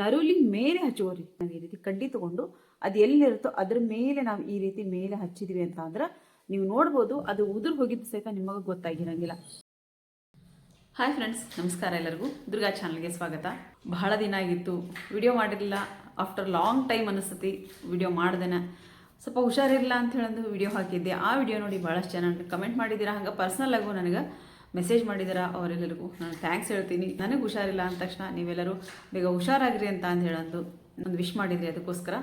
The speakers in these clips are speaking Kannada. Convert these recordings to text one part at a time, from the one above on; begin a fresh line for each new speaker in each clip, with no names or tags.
ನರುಲಿ ಮೇಲೆ ಹಚ್ಚುವರಿ ನಾವು ಈ ರೀತಿ ಕಡ್ಡಿ ತಗೊಂಡು ಅದು ಎಲ್ಲಿರುತ್ತೋ ಅದ್ರ ಮೇಲೆ ನಾವು ಈ ರೀತಿ ಮೇಲೆ ಹಚ್ಚಿದ್ವಿ ಅಂತ ಅಂದ್ರೆ ನೀವು ನೋಡ್ಬೋದು ಅದು ಉದುರು ಹೋಗಿದ್ದು ಸಹಿತ ನಿಮಗೆ ಗೊತ್ತಾಗಿರಂಗಿಲ್ಲ. ಹಾಯ್ ಫ್ರೆಂಡ್ಸ್, ನಮಸ್ಕಾರ ಎಲ್ಲರಿಗೂ. ದುರ್ಗಾ ಚಾನಲ್ಗೆ ಸ್ವಾಗತ. ಬಹಳ ದಿನ ಆಗಿತ್ತು ವಿಡಿಯೋ ಮಾಡಿರಲಿಲ್ಲ. ಆಫ್ಟರ್ ಲಾಂಗ್ ಟೈಮ್ ಅನಿಸ್ತತಿ ವಿಡಿಯೋ ಮಾಡ್ದೇನೆ. ಸ್ವಲ್ಪ ಹುಷಾರಿರಲಿಲ್ಲ ಅಂತ ಹೇಳಂದು ವಿಡಿಯೋ ಹಾಕಿದ್ದೆ. ಆ ವಿಡಿಯೋ ನೋಡಿ ಭಾಳಷ್ಟು ಜನ ಕಮೆಂಟ್ ಮಾಡಿದ್ದೀರಾ, ಹಂಗೆ ಪರ್ಸ್ನಲ್ ಆಗು ನನಗೆ ಮೆಸೇಜ್ ಮಾಡಿದ್ದೀರಾ. ಅವರೆಲ್ಲರಿಗೂ ನಾನು ಥ್ಯಾಂಕ್ಸ್ ಹೇಳ್ತೀನಿ. ನನಗೆ ಹುಷಾರಿಲ್ಲ ಅಂದ ತಕ್ಷಣ ನೀವೆಲ್ಲರೂ ಬೇಗ ಹುಷಾರಾಗ್ರಿ ಅಂತ ಹೇಳಂದು ಒಂದು ವಿಶ್ ಮಾಡಿದ್ರಿ. ಅದಕ್ಕೋಸ್ಕರ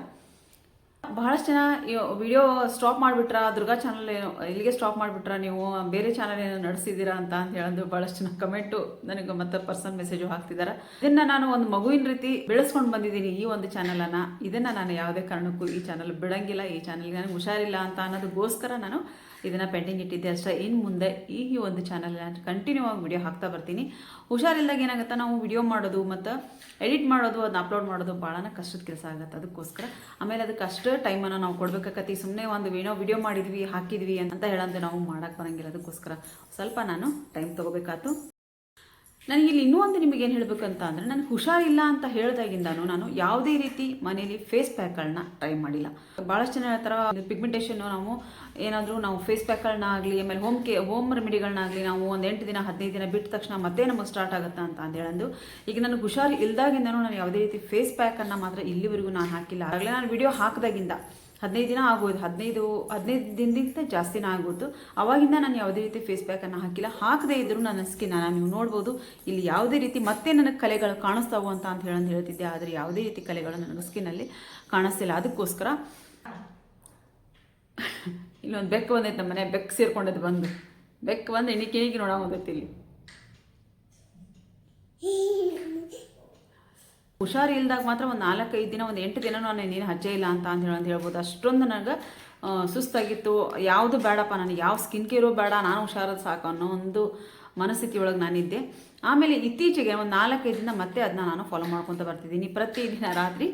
ಬಹಳಷ್ಟು ಜನ ವಿಡಿಯೋ ಸ್ಟಾಪ್ ಮಾಡಿಬಿಟ್ರಾ, ದುರ್ಗಾ ಚಾನಲ್ ಇಲ್ಲಿಗೆ ಸ್ಟಾಪ್ ಮಾಡಿಬಿಟ್ರಾ, ನೀವು ಬೇರೆ ಚಾನಲ್ ಏನೋ ನಡೆಸಿದ್ದೀರಾ ಅಂತ ಹೇಳಂದು ಭಾಳಷ್ಟು ಜನ ಕಮೆಂಟು ನನಗೆ ಮತ್ತೆ ಪರ್ಸನಲ್ ಮೆಸೇಜು ಹಾಕ್ತಿದ್ದಾರೆ. ಇದನ್ನು ನಾನು ಒಂದು ಮಗುವಿನ ರೀತಿ ಬೆಳೆಸ್ಕೊಂಡು ಬಂದಿದ್ದೀನಿ ಈ ಒಂದು ಚಾನಲನ್ನು. ಇದನ್ನು ನಾನು ಯಾವುದೇ ಕಾರಣಕ್ಕೂ ಈ ಚಾನಲ್ ಬಿಡಂಗಿಲ್ಲ. ಈ ಚಾನಲ್ಗೆ ನನಗೆ ಹುಷಾರಿಲ್ಲ ಅಂತ ಅನ್ನೋದಕ್ಕೋಸ್ಕರ ನಾನು ಇದನ್ನು ಪೆಂಡಿಂಗ್ ಇಟ್ಟಿದ್ದೆ ಅಷ್ಟೇ. ಇನ್ನು ಮುಂದೆ ಈ ಒಂದು ಚಾನಲ್ ನಾನು ಕಂಟಿನ್ಯೂ ಆಗಿ ವಿಡಿಯೋ ಹಾಕ್ತಾ ಬರ್ತೀನಿ. ಹುಷಾರಿಲ್ದಾಗ ಏನಾಗುತ್ತೆ, ನಾವು ವಿಡಿಯೋ ಮಾಡೋದು ಮತ್ತು ಎಡಿಟ್ ಮಾಡೋದು, ಅದನ್ನ ಅಪ್ಲೋಡ್ ಮಾಡೋದು ಭಾಳನ ಕಷ್ಟದ ಕೆಲಸ ಆಗುತ್ತೆ. ಅದಕ್ಕೋಸ್ಕರ ಆಮೇಲೆ ಅದಕ್ಕೆ ಅಷ್ಟು ಟೈಮನ್ನು ನಾವು ಕೊಡಬೇಕಾಗತ್ತೆ. ಸುಮ್ಮನೆ ಒಂದು ವಿಡಿಯೋ ಮಾಡಿದ್ವಿ ಹಾಕಿದ್ವಿ ಅಂತ ಹೇಳಂದ್ರೆ ನಾವು ಮಾಡೋಕ್ಕೆ ಬರೋಂಗಿಲ್ಲ. ಅದಕ್ಕೋಸ್ಕರ ಸ್ವಲ್ಪ ನಾನು ಟೈಮ್ ತೊಗೋಬೇಕಾಯ್ತು. ನನಗಿಲ್ಲಿ ಇನ್ನೂ ಒಂದು ನಿಮಗೇನು ಹೇಳಬೇಕಂತ ಅಂದರೆ, ನನಗೆ ಹುಷಾರಿಲ್ಲ ಅಂತ ಹೇಳಿದಾಗಿಂದನೂ ನಾನು ಯಾವುದೇ ರೀತಿ ಮನೇಲಿ ಫೇಸ್ ಪ್ಯಾಕ್ಗಳನ್ನ ಟ್ರೈ ಮಾಡಿಲ್ಲ. ಭಾಳಷ್ಟು ಜನ ಹೇಳ್ತಾರೆ ಪಿಗ್ಮೆಂಟೇಷನ್ನು ನಾವು ಫೇಸ್ ಪ್ಯಾಕ್ಗಳನ್ನ ಆಗಲಿ, ಆಮೇಲೆ ಹೋಮ್ ರೆಮಿಡಿಗಳನ್ನಾಗಲಿ ನಾವು ಒಂದು 8 ದಿನ 15 ದಿನ ಬಿಟ್ಟ ತಕ್ಷಣ ಮತ್ತೆ ನಮಗೆ ಸ್ಟಾರ್ಟ್ ಆಗುತ್ತೆ ಅಂತ ಹೇಳಂದು. ಈಗ ನನಗೆ ಹುಷಾರು ಇಲ್ದಾಗಿಂದನೂ ನಾನು ಯಾವುದೇ ರೀತಿ ಫೇಸ್ ಪ್ಯಾಕನ್ನು ಮಾತ್ರ ಇಲ್ಲಿವರೆಗೂ ನಾನು ಹಾಕಿಲ್ಲ. ಆಗಲೇ ನಾನು ವಿಡಿಯೋ ಹಾಕಿದಾಗಿಂದ 15 ದಿನ ಆಗೋದು, 15 ದಿನದಿಂದ ಜಾಸ್ತಿನ ಆಗೋದು. ಅವಾಗಿಂದ ನಾನು ಯಾವುದೇ ರೀತಿ ಫೇಸ್ ಪ್ಯಾಕನ್ನು ಹಾಕಿಲ್ಲ. ಹಾಕದೇ ಇದ್ದರೂ ನನ್ನ ಸ್ಕಿನ್ ನೀವು ನೋಡ್ಬೋದು ಇಲ್ಲಿ ಯಾವುದೇ ರೀತಿ ಮತ್ತೆ ನನಗೆ ಕಲೆಗಳು ಕಾಣಿಸ್ತಾವು ಅಂತ ಹೇಳ್ತಿದ್ದೆ. ಆದರೆ ಯಾವುದೇ ರೀತಿ ಕಲೆಗಳು ನನಗೆ ಸ್ಕಿನ್ನಲ್ಲಿ ಕಾಣಿಸ್ತಿಲ್ಲ. ಅದಕ್ಕೋಸ್ಕರ ಇಲ್ಲೊಂದು ಬೆಕ್ಕು ಬಂದೈತೆ ನಮ್ಮ ಮನೆ. ಬೆಕ್ಕು ಸೇರ್ಕೊಂಡದ್ದು ಬೆಕ್ಕು ಬಂದು ಎಣಿಕೆ ನೋಡೋ ಹೋದೈತಿ. ಇಲ್ಲಿ ಹುಷಾರು ಇಲ್ದಾಗ ಮಾತ್ರ ಒಂದು 4-5 ದಿನ, ಒಂದು 8 ದಿನ ನಾನು ನೀನು ಹಚ್ಚೇ ಇಲ್ಲ ಅಂತ ಹೇಳ್ಬೋದು. ಅಷ್ಟೊಂದು ನನಗೆ ಸುಸ್ತಾಗಿತ್ತು. ಯಾವುದು ಬೇಡಪ್ಪ, ನನಗೆ ಯಾವ ಸ್ಕಿನ್ ಕೇರು ಬೇಡ, ನಾನು ಹುಷಾರದ ಸಾಕು ಅನ್ನೋ ಒಂದು ಮನಸ್ಥಿತಿ ಒಳಗೆ ನಾನಿದ್ದೆ. ಆಮೇಲೆ ಇತ್ತೀಚೆಗೆ ಒಂದು 4-5 ದಿನ ಮತ್ತೆ ಅದನ್ನ ನಾನು ಫಾಲೋ ಮಾಡ್ಕೊತ ಬರ್ತಿದ್ದೀನಿ. ಪ್ರತಿದಿನ ರಾತ್ರಿ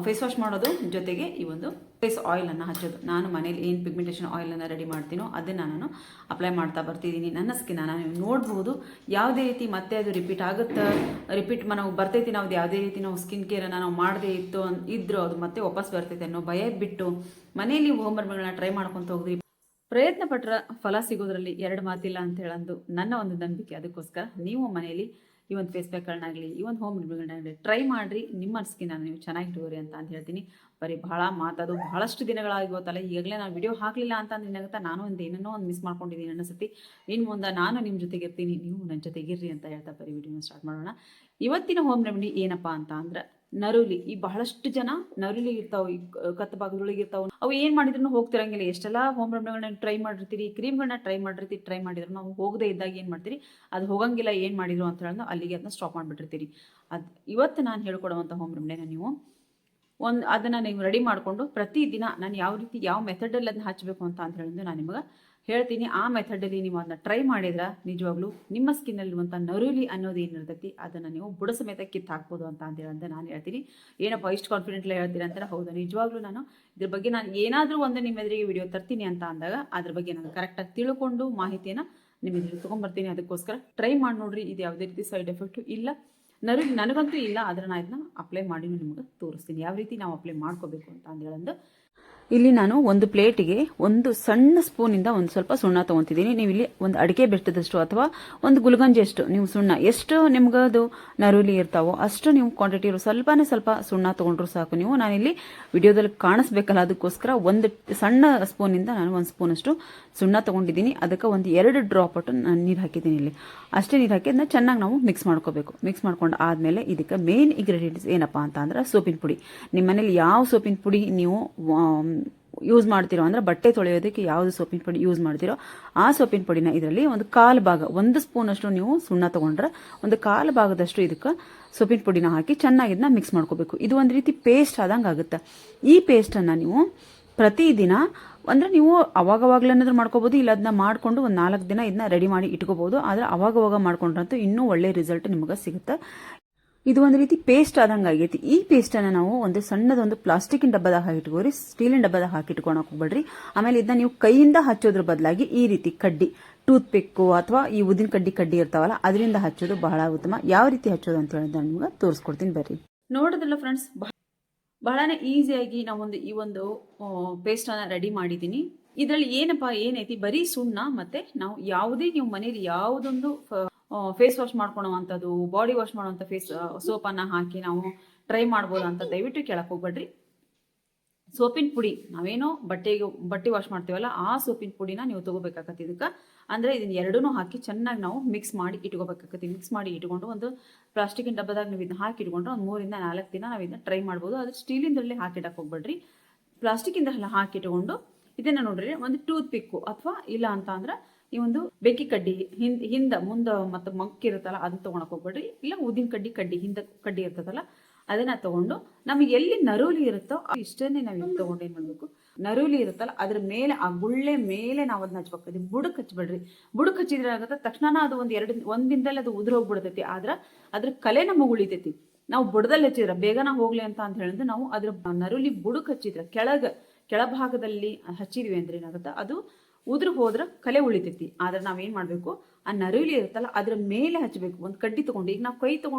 ಫೇಸ್ ವಾಶ್ ಮಾಡೋದು, ಜೊತೆಗೆ ಈ ಒಂದು ಫೇಸ್ ಆಯಿಲನ್ನು ಹಚ್ಚೋದು. ನಾನು ಮನೇಲಿ ಏನು ಪಿಗ್ಮೆಂಟೇಷನ್ ಆಯಿಲನ್ನು ರೆಡಿ ಮಾಡ್ತೀನೋ ಅದನ್ನು ನಾನು ಅಪ್ಲೈ ಮಾಡ್ತಾ ಬರ್ತಿದ್ದೀನಿ. ನನ್ನ ಸ್ಕಿನ್ನ ನೀವು ನೋಡ್ಬೋದು ಯಾವುದೇ ರೀತಿ ಮತ್ತೆ ಅದು ರಿಪೀಟ್ ನಾವು ಬರ್ತೈತಿ. ನಾವು ಯಾವುದೇ ರೀತಿ ನಾವು ಸ್ಕಿನ್ ಕೇರನ್ನು ನಾವು ಮಾಡದೇ ಇದ್ದರೂ ಅದು ಮತ್ತೆ ವಾಪಸ್ ಬರ್ತೈತೆ ಅನ್ನೋ ಭಯ ಬಿಟ್ಟು ಮನೆಯಲ್ಲಿ ಹೋಮ್ ರೆಮಿಡಿಗಳನ್ನ ಟ್ರೈ ಮಾಡ್ಕೊತ ಹೋಗ್ರಿ. ಪ್ರಯತ್ನ ಪಟ್ಟರೆ ಫಲ ಸಿಗೋದ್ರಲ್ಲಿ 2 ಮಾತಿಲ್ಲ ಅಂತ ಹೇಳಂದು ನನ್ನ ಒಂದು ನಂಬಿಕೆ. ಅದಕ್ಕೋಸ್ಕರ ನೀವು ಮನೆಯಲ್ಲಿ ಈ ಒಂದು ಫೇಸ್ ಪ್ಯಾಕ್ಗಳನ್ನಾಗಲಿ, ಈ ಒಂದು ಹೋಮ್ ರೆಮಿಡಿಗಳನ್ನಾಗಲಿ ಟ್ರೈ ಮಾಡಿರಿ. ನಿಮ್ಮ ಸ್ಕಿನ್ನ ನೀವು ಚೆನ್ನಾಗಿಟ್ಟುವರಿ ಅಂತ ಹೇಳ್ತೀನಿ. ಬರೀ ಭಾಳ ಮಾತದು ಬಹಳಷ್ಟು ದಿನಗಳಾಗೋತ್ತಲ್ಲ. ಈಗಾಗಲೇ ನಾನು ವಿಡಿಯೋ ಹಾಕಲಿಲ್ಲ ಅಂತಂದ್ರೆ ಏನಾಗುತ್ತೆ, ನಾನು ಏನೋ ಒಂದು ಮಿಸ್ ಮಾಡ್ಕೊಂಡಿದ್ದೀನಿ ಅನಿಸುತ್ತೆ. ಇನ್ನು ಮುಂದೆ ನಾನು ನಿಮ್ಮ ಜೊತೆಗೆ ಇರ್ತೀನಿ, ನೀವು ನನ್ನ ಜೊತೆಗಿರ್ರಿ ಅಂತ ಹೇಳ್ತಾ ಬರೀ ವಿಡಿಯೋನ ಸ್ಟಾರ್ಟ್ ಮಾಡೋಣ. ಇವತ್ತಿನ ಹೋಮ್ ರೆಮಿಡಿ ಏನಪ್ಪ ಅಂತ ಅಂದ್ರೆ ನರುಲಿ. ಈ ಬಹಳಷ್ಟು ಜನ ನರುಲಿ ಇರ್ತಾವೆ, ಈ ಕತ್ತು ಭಾಗದೊಳಗೆ ಇರ್ತಾವೆ. ಅವು ಏನು ಮಾಡಿದ್ರು ಹೋಗ್ತಿರಂಗಿಲ್ಲ. ಎಷ್ಟೆಲ್ಲ ಹೋಮ್ ರೆಮಿಡಿಗಳನ್ನ ಟ್ರೈ ಮಾಡಿರ್ತೀರಿ, ಕ್ರೀಮ್ಗಳನ್ನ ಟ್ರೈ ಮಾಡಿದ್ರು ನಾವು ಹೋಗದೆ ಇದ್ದಾಗ ಏನು ಮಾಡ್ತೀರಿ, ಅದು ಹೋಗಂಗಿಲ್ಲ. ಏನು ಮಾಡಿದ್ರು ಅಂತ ಹೇಳಿದ್ರೆ ಅಲ್ಲಿಗೆ ಅದನ್ನ ಸ್ಟಾಪ್ ಮಾಡಿಬಿಟ್ಟಿರ್ತೀರಿ. ಇವತ್ತು ನಾನು ಹೇಳ್ಕೊಡುವಂಥ ಹೋಮ್ ರೆಮಿಡಿನ ನೀವು ಅದನ್ನು ನೀವು ರೆಡಿ ಮಾಡಿಕೊಂಡು ಪ್ರತಿದಿನ ನಾನು ಯಾವ ಮೆಥಡಲ್ಲಿ ಅದನ್ನ ಹಚ್ಚಬೇಕು ಅಂತ ಹೇಳಿದ್ರೆ ನಾನು ನಿಮಗೆ ಹೇಳ್ತೀನಿ. ಆ ಮೆಥಡಲ್ಲಿ ನೀವು ಅದನ್ನ ಟ್ರೈ ಮಾಡಿದ್ರೆ ನಿಜವಾಗ್ಲೂ ನಿಮ್ಮ ಸ್ಕಿನ್ನಲ್ಲಿರುವಂಥ ನರುಲಿ ಅನ್ನೋದು ಏನಿರ್ತೈತಿ ಅದನ್ನು ನೀವು ಬುಡ ಸಮೇತ ಕಿತ್ತು ಹಾಕ್ಬೋದು ಅಂತ ಹೇಳಂತ ನಾನು ಹೇಳ್ತೀನಿ. ಏನಪ್ಪ ಇಷ್ಟು ಕಾನ್ಫಿಡೆಂಟ್ಲಿ ಹೇಳ್ತೀನಿ ಅಂತಾರೆ. ಹೌದಾ, ನಿಜವಾಗ್ಲೂ ನಾನು ಇದ್ರ ಬಗ್ಗೆ ನಾನು ಏನಾದರೂ ಒಂದು ನಿಮ್ಮ ಎದುರಿಗೆ ವಿಡಿಯೋ ತರ್ತೀನಿ ಅಂತ ಅಂದಾಗ ಅದ್ರ ಬಗ್ಗೆ ನಾನು ಕರೆಕ್ಟಾಗಿ ತಿಳ್ಕೊಂಡು ಮಾಹಿತಿಯನ್ನು ನಿಮ್ಮ ಎದುರಿಗೆ ತೊಗೊಂಬರ್ತೀನಿ. ಅದಕ್ಕೋಸ್ಕರ ಟ್ರೈ ಮಾಡಿ ನೋಡ್ರಿ. ಇದು ಯಾವುದೇ ರೀತಿ ಸೈಡ್ ಎಫೆಕ್ಟು ಇಲ್ಲ, ನನಗಂತೂ ಇಲ್ಲ. ಆದರೆ ನಾನು ಇದನ್ನ ಅಪ್ಲೈ ಮಾಡಿ ನಿಮಗೆ ತೋರಿಸ್ತೀನಿ ಯಾವ ರೀತಿ ನಾವು ಅಪ್ಲೈ ಮಾಡ್ಕೋಬೇಕು ಅಂತ ಹೇಳಂದು. ಇಲ್ಲಿ ನಾನು ಒಂದು ಪ್ಲೇಟಿಗೆ ಒಂದು ಸಣ್ಣ ಸ್ಪೂನಿಂದ ಒಂದು ಸ್ವಲ್ಪ ಸುಣ್ಣ ತೊಗೊತಿದ್ದೀನಿ. ನೀವು ಇಲ್ಲಿ ಒಂದು ಅಡಿಕೆ ಬೆಟ್ಟದಷ್ಟು ಅಥವಾ ಒಂದು ಗುಲ್ಗಂಜಿಯಷ್ಟು ನೀವು ಸುಣ್ಣ, ಎಷ್ಟು ನಿಮ್ಗದು ನರುಲಿ ಇರ್ತಾವೋ ಅಷ್ಟು ನೀವು ಕ್ವಾಂಟಿಟಿ ಇರೋ ಸ್ವಲ್ಪ ಸುಣ್ಣ ತೊಗೊಂಡ್ರು ಸಾಕು. ನೀವು ನಾನಿಲ್ಲಿ ವಿಡಿಯೋದಲ್ಲಿ ಕಾಣಿಸ್ಬೇಕಲ್ಲ, ಅದಕ್ಕೋಸ್ಕರ ಒಂದು ಸಣ್ಣ ಸ್ಪೂನಿಂದ ನಾನು 1 ಸ್ಪೂನಷ್ಟು ಸುಣ್ಣ ತೊಗೊಂಡಿದ್ದೀನಿ. ಅದಕ್ಕೆ ಒಂದು 2 ಡ್ರಾಪ್ ಅಟ್ಟು ನಾನು ನೀರು ಹಾಕಿದ್ದೀನಿ. ಇಲ್ಲಿ ಅಷ್ಟೇ ನೀರು ಹಾಕಿ ಅದನ್ನ ಚೆನ್ನಾಗಿ ನಾವು ಮಿಕ್ಸ್ ಮಾಡ್ಕೋಬೇಕು. ಮಿಕ್ಸ್ ಮಾಡ್ಕೊಂಡು ಆದಮೇಲೆ ಇದಕ್ಕೆ ಮೇನ್ ಇಂಗ್ರೀಡಿಯೆಂಟ್ಸ್ ಏನಪ್ಪ ಅಂತ ಅಂದ್ರೆ ಸೋಪಿನ ಪುಡಿ. ನಿಮ್ಮ ಮನೇಲಿ ಯಾವ ಸೋಪಿನ ಪುಡಿ ನೀವು ಯೂಸ್ ಮಾಡ್ತಿರೋ ಅಂದ್ರೆ ಬಟ್ಟೆ ತೊಳೆಯೋದಕ್ಕೆ ಯಾವುದು ಸೋಪಿನ ಪುಡಿ ಯೂಸ್ ಮಾಡ್ತಿರೋ ಆ ಸೋಪಿನ ಪುಡಿನ ಇದರಲ್ಲಿ ಒಂದು 1/4 ಭಾಗ, 1 ಸ್ಪೂನಷ್ಟು ನೀವು ಸುಣ್ಣ ತೊಗೊಂಡ್ರೆ ಒಂದು 1/4 ಭಾಗದಷ್ಟು ಇದಕ್ಕೆ ಸೋಪಿನ ಪುಡಿನ ಹಾಕಿ ಚೆನ್ನಾಗಿ ಇದನ್ನ ಮಿಕ್ಸ್ ಮಾಡ್ಕೋಬೇಕು. ಇದು ಒಂದು ರೀತಿ ಪೇಸ್ಟ್ ಆದಂಗೆ ಆಗುತ್ತೆ. ಈ ಪೇಸ್ಟನ್ನು ನೀವು ಪ್ರತಿದಿನ ಅಂದರೆ ನೀವು ಅವಾಗವಾಗ್ಲೇನಾದ್ರೂ ಮಾಡ್ಕೋಬೋದು, ಇಲ್ಲ ಅದನ್ನ ಮಾಡಿಕೊಂಡು ಒಂದು 4 ದಿನ ಇದನ್ನ ರೆಡಿ ಮಾಡಿ ಇಟ್ಕೋಬೋದು. ಆದರೆ ಅವಾಗವಾಗ ಮಾಡ್ಕೊಂಡ್ರಂತೂ ಇನ್ನೂ ಒಳ್ಳೆ ರಿಸಲ್ಟ್ ನಿಮಗೆ ಸಿಗುತ್ತೆ. ಇದು ಒಂದು ರೀತಿ ಪೇಸ್ಟ್ ಆದಂಗೆ ಆಗೈತಿ. ಈ ಪೇಸ್ಟನ್ನು ನಾವು ಒಂದು ಸಣ್ಣದೊಂದು ಪ್ಲಾಸ್ಟಿಕ್ಕಿನ ಡಬ್ಬದಾಗ ಹಾಕಿಟ್ಕೋರಿ, ಸ್ಟೀಲಿನ ಡಬ್ಬದಾಗ ಹಾಕಿಟ್ಕೊಳಕ್ಕೆ ಹೋಗ್ಬೇಡ್ರಿ. ಆಮೇಲೆ ಇದನ್ನ ನೀವು ಕೈಯಿಂದ ಹಚ್ಚೋದ್ರ ಬದಲಾಗಿ ಈ ರೀತಿ ಕಡ್ಡಿ, ಟೂತ್ ಪಿಕ್ಕು ಅಥವಾ ಈ ಉದ್ದಿನ ಕಡ್ಡಿ ಇರ್ತಾವಲ್ಲ ಅದರಿಂದ ಹಚ್ಚೋದು ಬಹಳ ಉತ್ತಮ. ಯಾವ ರೀತಿ ಹಚ್ಚೋದು ಅಂತ ಹೇಳಿದ್ರೆ ನಿಮ್ಗೆ ತೋರಿಸ್ಕೊಡ್ತೀನಿ ಬರ್ರಿ. ನೋಡಿದ್ರಲ್ಲ ಫ್ರೆಂಡ್ಸ್, ಬಹಳನೇ ಈಸಿಯಾಗಿ ನಾವೊಂದು ಈ ಒಂದು ಪೇಸ್ಟನ್ನು ರೆಡಿ ಮಾಡಿದ್ದೀನಿ. ಇದರಲ್ಲಿ ಏನೈತಿ, ಬರೀ ಸುಣ್ಣ ಮತ್ತು ನಾವು ಯಾವುದೇ ನೀವು ಮನೇಲಿ ಯಾವುದೊಂದು ಫೇಸ್ ವಾಶ್ ಮಾಡ್ಕೊಳೋವಂಥದ್ದು, ಬಾಡಿ ವಾಶ್ ಮಾಡೋವಂಥ ಸೋಪನ್ನು ಹಾಕಿ ನಾವು ಟ್ರೈ ಮಾಡ್ಬೋದು ಅಂತ ದಯವಿಟ್ಟು ಕೇಳಕ್ಕೆ ಹೋಗ್ಬೇಡ್ರಿ. ಸೋಪಿನ ಪುಡಿ, ನಾವೇನೋ ಬಟ್ಟೆ ವಾಶ್ ಮಾಡ್ತೀವಲ್ಲ ಆ ಸೋಪಿನ ಪುಡಿನ ನೀವು ತೊಗೋಬೇಕಾಗತ್ತೆ ಇದಕ್ಕೆ. ಅಂದರೆ ಇದನ್ನ ಎರಡೂ ಹಾಕಿ ಚೆನ್ನಾಗಿ ನಾವು ಮಿಕ್ಸ್ ಮಾಡಿ ಇಟ್ಕೋಬೇಕಾಗತ್ತೆ. ಮಿಕ್ಸ್ ಮಾಡಿ ಇಟ್ಕೊಂಡು ಒಂದು ಪ್ಲಾಸ್ಟಿಕಿನ ಡಬ್ಬದಾಗ ನೀವು ಇದನ್ನ ಹಾಕಿ ಇಟ್ಕೊಂಡ್ರೆ ಒಂದು 3 ರಿಂದ 4 ದಿನ ನಾವು ಇದನ್ನ ಟ್ರೈ ಮಾಡ್ಬೋದು. ಅದು ಸ್ಟೀಲಿಂದಲೇ ಹಾಕಿಡಕ್ಕೆ ಹೋಗ್ಬೇಡ್ರಿ, ಪ್ಲಾಸ್ಟಿಕ್ಕಿಂದ ಹಾಕಿ ಇಟ್ಕೊಂಡು ಇದನ್ನು ನೋಡ್ರಿ ಒಂದು ಟೂತ್ ಪಿಕ್ಕು ಅಥವಾ ಇಲ್ಲ ಅಂತ ಅಂದ್ರೆ ಈ ಒಂದು ಬೆಂಕಿ ಕಡ್ಡಿ ಮುಂದೆ ಮತ್ತು ಮಕ್ಕಿರುತ್ತಲ್ಲ ಅದನ್ನ ತೊಗೊಳಕ್ಕೆ ಹೋಗ್ಬೇಡ್ರಿ. ಇಲ್ಲ ಊದಿನ ಕಡ್ಡಿ ಹಿಂದೆ ಕಡ್ಡಿ ಇರ್ತದಲ್ಲ ಅದನ್ನ ತಗೊಂಡು ನಮಗೆ ಎಲ್ಲಿ ನರುಲಿ ಇರುತ್ತೋ ಇಷ್ಟನ್ನೇ ನಾವು ಇಲ್ಲಿ ತಗೊಂಡು ಏನು ಮಾಡಬೇಕು, ನರುಲಿ ಇರುತ್ತಲ್ಲ ಅದ್ರ ಮೇಲೆ ಆ ಗುಳ್ಳೆ ಮೇಲೆ ನಾವು ಅದನ್ನ ಹಚ್ಬೇಕು. ಬುಡಕ್ಕೆ ಹಚ್ಬೇಡ್ರಿ. ಬುಡಕ್ಕೆ ಹಚ್ಚಿದ್ರೆ ಆಗುತ್ತೆ ತಕ್ಷಣ ಅದು ಒಂದ್ ದಿನದಲ್ಲಿ ಅದು ಉದುರು ಹೋಗ್ಬಿಡ್ತೈತಿ. ಆದ್ರೆ ಅದ್ರ ಕಲೆ ನಮಗೆ ಉಳಿತೈತಿ. ನಾವು ಬುಡದಲ್ಲಿ ಹಚ್ಚಿದ್ರೆ ಬೇಗನ ಹೋಗ್ಲಿ ಅಂತ ಹೇಳಿದ್ರೆ ನಾವು ಅದ್ರ ನರುಲಿ ಬುಡಕ್ಕೆ ಹಚ್ಚಿದ್ರೆ ಕೆಳಭಾಗದಲ್ಲಿ ಹಚ್ಚಿದ್ವಿ ಅಂದ್ರೆ ಏನಾಗುತ್ತೆ, ಅದು ಉದುರು ಹೋದ್ರೆ ಕಲೆ ಉಳಿತೈತಿ. ಆದ್ರೆ ನಾವೇನ್ ಮಾಡ್ಬೇಕು, ಆ ನರುಲಿ ಇರುತ್ತಲ್ಲ ಅದ್ರ ಮೇಲೆ ಹಚ್ಚಬೇಕು. ಒಂದು ಕಡ್ಡಿ ತಗೊಂಡು, ಈಗ ನಾವು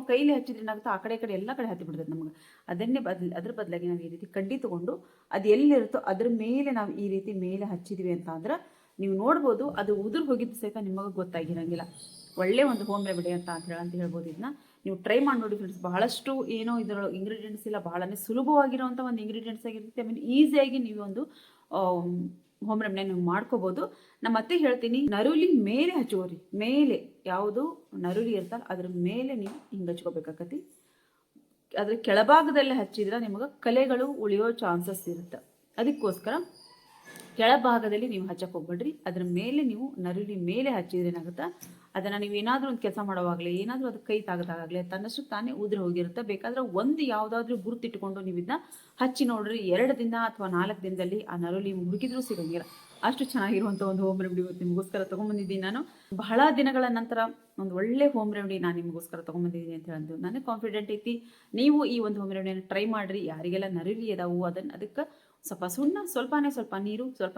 ಕೈಲಿ ಹಚ್ಚಿದ್ರೆ ಏನಾಗುತ್ತೆ, ಆ ಕಡೆ ಎಲ್ಲ ಕಡೆ ಹತ್ತಿ ಬಿಡ್ತೈತೆ ನಮ್ಗೆ. ಅದನ್ನೇ ಅದ್ರ ಬದಲಾಗಿ ನಾವು ಈ ರೀತಿ ಕಡ್ಡಿ ತಗೊಂಡು ಅದು ಎಲ್ಲಿರುತ್ತೋ ಅದ್ರ ಮೇಲೆ ನಾವು ಈ ರೀತಿ ಮೇಲೆ ಹಚ್ಚಿದ್ವಿ ಅಂತ ಅಂದ್ರೆ ನೀವು ನೋಡ್ಬೋದು ಅದು ಉದುರು ಹೋಗಿದ್ದು ಸಹಿತ ನಿಮಗೆ ಗೊತ್ತಾಗಿರಂಗಿಲ್ಲ. ಒಳ್ಳೆ ಒಂದು ಹೋಮ್ ರೆಮಿಡಿ ಅಂತ ಹೇಳ್ಬೋದು. ಇದನ್ನ ನೀವು ಟ್ರೈ ಮಾಡಿ ನೋಡಿ ಫ್ರೆಂಡ್ಸ್. ಬಹಳಷ್ಟು ಏನೋ ಇದರೊಳಗೆ ಇಂಗ್ರೀಡಿಯೆಂಟ್ಸ್ ಇಲ್ಲ, ಬಹಳನೇ ಸುಲಭವಾಗಿರುವಂಥ ಒಂದು ಇಂಗ್ರೀಡಿಯೆಂಟ್ಸ್ ಆಗಿರುತ್ತೆ. ಆಮೇಲೆ ಈಸಿಯಾಗಿ ನೀವು ಒಂದು ಹೋಮ್ ರೆಮಿಡಿ ನೀವು ಮಾಡ್ಕೋಬಹುದು. ನಮ್ಮ ಅತ್ತೆ ಹೇಳ್ತೀನಿ, ನರುಲಿ ಮೇಲೆ ಹಚ್ಚೋರಿ. ಮೇಲೆ ಯಾವುದು ನರುಲಿ ಇರ್ತಲ್ಲ ಅದ್ರ ಮೇಲೆ ನೀವು ಹಿಂಗೆ ಹಚ್ಕೋಬೇಕಾಗತಿ. ಅದ್ರ ಕೆಳಭಾಗದಲ್ಲಿ ಹಚ್ಚಿದ್ರೆ ನಿಮಗೆ ಕಲೆಗಳು ಉಳಿಯೋ ಚಾನ್ಸಸ್ ಇರುತ್ತೆ. ಅದಕ್ಕೋಸ್ಕರ ಕೆಳಭಾಗದಲ್ಲಿ ನೀವು ಹಚ್ಚಕ್ಕೆ ಹೋಗ್ಬೇಡ್ರಿ. ಅದ್ರ ಮೇಲೆ ನೀವು ನರುಲಿ ಮೇಲೆ ಹಚ್ಚಿದ್ರೆ ಏನಾಗುತ್ತೆ, ಅದನ್ನು ನೀವು ಏನಾದರೂ ಒಂದು ಕೆಲಸ ಮಾಡೋವಾಗಲಿ, ಏನಾದರೂ ಅದು ಕೈ ತಾಗದಾಗಲಿ ತನ್ನಷ್ಟು ತಾನೇ ಉದುರು ಹೋಗಿರುತ್ತೆ. ಬೇಕಾದ್ರೆ ಒಂದು ಯಾವುದಾದ್ರೂ ಗುರುತಿಟ್ಕೊಂಡು ನೀವು ಇದನ್ನ ಹಚ್ಚಿ ನೋಡ್ರಿ, 2 ದಿನ ಅಥವಾ 4 ದಿನದಲ್ಲಿ ಆ ನರುಲಿ ಹುಡುಕಿದ್ರೂ ಸಿಗೋಂಗಿಲ್ಲ. ಅಷ್ಟು ಚೆನ್ನಾಗಿರುವಂಥ ಒಂದು ಹೋಮ್ ರೆಮಿಡಿ ಇವತ್ತು ನಿಮಗೋಸ್ಕರ ತೊಗೊಂಬಂದಿದ್ದೀನಿ ನಾನು. ಬಹಳ ದಿನಗಳ ನಂತರ ಒಂದು ಒಳ್ಳೆ ಹೋಮ್ ರೆಮಿಡಿ ನಾನು ನಿಮಗೋಸ್ಕರ ತೊಗೊಂಬಂದಿದ್ದೀನಿ ಅಂತ ಹೇಳೋದು ನನಗೆ ಕಾನ್ಫಿಡೆಂಟ್ ಐತಿ. ನೀವು ಈ ಒಂದು ಹೋಮ್ ರೆಮಿಡಿಯನ್ನು ಟ್ರೈ ಮಾಡಿರಿ. ಯಾರಿಗೆಲ್ಲ ನರುಲಿ ಅದಾವು ಅದಕ್ಕೆ ಸ್ವಲ್ಪ ಸುಣ್ಣ, ಸ್ವಲ್ಪ ನೀರು, ಸ್ವಲ್ಪ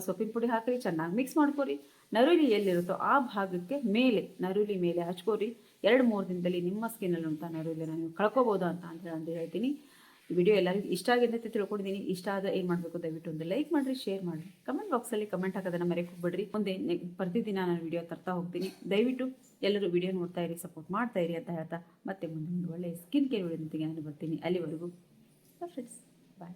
ಸೊಪ್ಪಿನ ಪುಡಿ ಹಾಕಿರಿ, ಚೆನ್ನಾಗಿ ಮಿಕ್ಸ್ ಮಾಡ್ಕೊರಿ. ನರುಲಿ ಎಲ್ಲಿರುತ್ತೋ ಆ ಭಾಗಕ್ಕೆ ಮೇಲೆ ನರುಲಿ ಮೇಲೆ ಹಚ್ಕೋರಿ. 2-3 ದಿನದಲ್ಲಿ ನಿಮ್ಮ ಸ್ಕಿನ್ನಲ್ಲಿ ಉಂಟ ನರುಲಿನ ನೀವು ಕಳ್ಕೊಬೋದು ಅಂತ ಹೇಳ್ತೀನಿ. ಈ ವಿಡಿಯೋ ಎಲ್ಲರಿಗೂ ಇಷ್ಟ ಆಗಿದೆ ಅಂತ ತಿಳ್ಕೊಂಡಿದ್ದೀನಿ. ಇಷ್ಟ ಆದರೆ ಏನು ಮಾಡಬೇಕು, ದಯವಿಟ್ಟು ಒಂದು ಲೈಕ್ ಮಾಡಿರಿ, ಶೇರ್ ಮಾಡಿರಿ, ಕಮೆಂಟ್ ಬಾಕ್ಸಲ್ಲಿ ಕಮೆಂಟ್ ಹಾಕೋದನ್ನು ಮರೆಯಕ್ಕೆ ಹೋಗ್ಬೇಡ್ರಿ. ಮುಂದೆ ಪ್ರತಿದಿನ ನಾನು ವಿಡಿಯೋ ತರ್ತಾ ಹೋಗ್ತೀನಿ. ದಯವಿಟ್ಟು ಎಲ್ಲರೂ ವಿಡಿಯೋ ನೋಡ್ತಾ ಇರಿ, ಸಪೋರ್ಟ್ ಮಾಡ್ತಾ ಇರಿ ಅಂತ ಹೇಳ್ತಾ ಮತ್ತೆ ಮುಂದೆ ಒಂದು ಒಳ್ಳೆ ಸ್ಕಿನ್ ಕೇರ್ ವಿಡಿಯೋದೊಂದಿಗೆ ನಾನು ಬರ್ತೀನಿ. ಅಲ್ಲಿವರೆಗೂ ಫ್ರೆಂಡ್ಸ್ ಬಾಯ್.